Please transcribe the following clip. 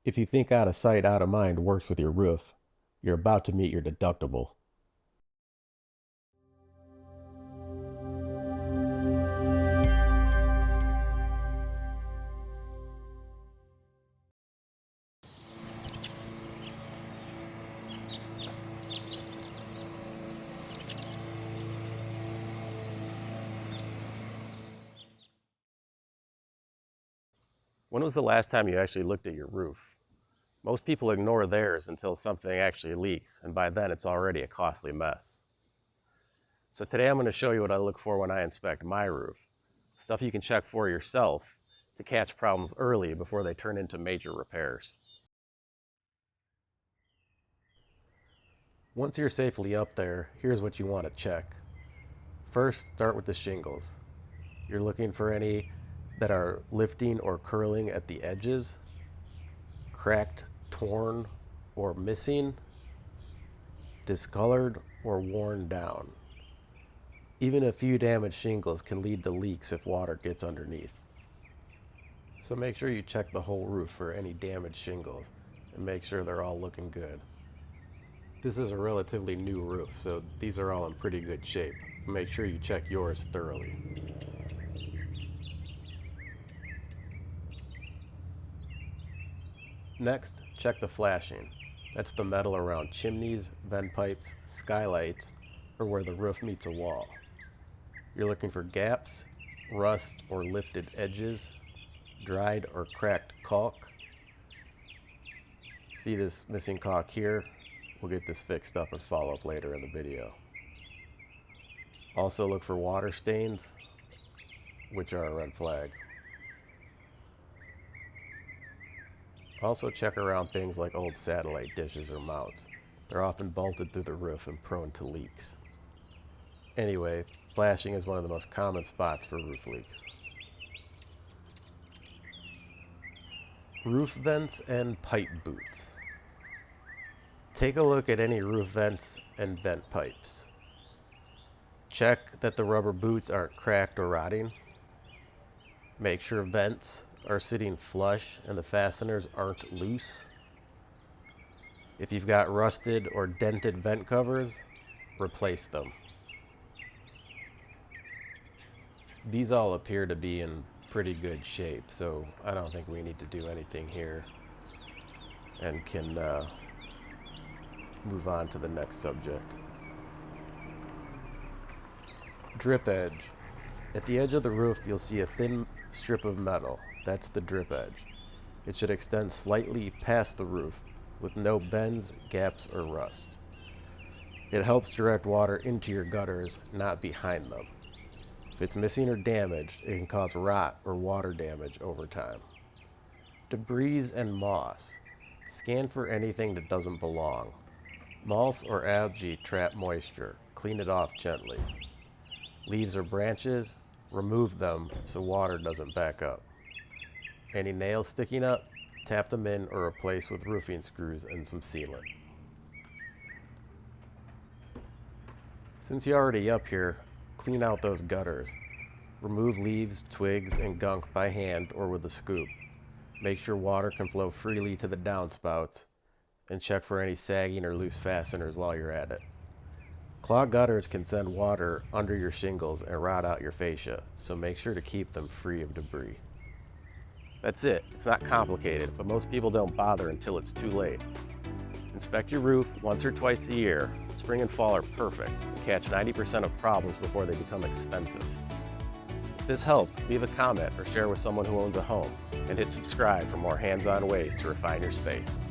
If you think out of sight, out of mind works with your roof, you're about to meet your deductible. When was the last time you actually looked at your roof? Most people ignore theirs until something actually leaks, and by then it's already a costly mess. So today I'm going to show you what I look for when I inspect my roof. Stuff you can check for yourself to catch problems early before they turn into major repairs. Once you're safely up there, here's what you want to check. First, start with the shingles. You're looking for any that are lifting or curling at the edges, cracked, torn, or missing, discolored, or worn down. Even a few damaged shingles can lead to leaks if water gets underneath. So make sure you check the whole roof for any damaged shingles and make sure they're all looking good. This is a relatively new roof, so these are all in pretty good shape. Make sure you check yours thoroughly. Next, check the flashing. That's the metal around chimneys, vent pipes, skylights, or where the roof meets a wall. You're looking for gaps, rust or lifted edges, dried or cracked caulk. See this missing caulk here? We'll get this fixed up and follow up later in the video. Also look for water stains, which are a red flag. Also check around things like old satellite dishes or mounts. They're often bolted through the roof and prone to leaks. Anyway, flashing is one of the most common spots for roof leaks. Roof vents and pipe boots. Take a look at any roof vents and vent pipes. Check that the rubber boots aren't cracked or rotting. Make sure vents are sitting flush and the fasteners aren't loose. If you've got rusted or dented vent covers, replace them. These all appear to be in pretty good shape, so I don't think we need to do anything here and can move on to the next subject. Drip edge. At the edge of the roof, you'll see a thin strip of metal. That's the drip edge. It should extend slightly past the roof with no bends, gaps, or rust. It helps direct water into your gutters, not behind them. If it's missing or damaged, it can cause rot or water damage over time. Debris and moss. Scan for anything that doesn't belong. Moss or algae trap moisture. Clean it off gently. Leaves or branches, remove them so water doesn't back up. Any nails sticking up, tap them in or replace with roofing screws and some sealant. Since you're already up here, clean out those gutters. Remove leaves, twigs, and gunk by hand or with a scoop. Make sure water can flow freely to the downspouts, and check for any sagging or loose fasteners while you're at it. Clogged gutters can send water under your shingles and rot out your fascia, so make sure to keep them free of debris. That's it. It's not complicated, but most people don't bother until it's too late. Inspect your roof once or twice a year. Spring and fall are perfect to catch 90% of problems before they become expensive. If this helped, leave a comment or share with someone who owns a home, and hit subscribe for more hands-on ways to refine your space.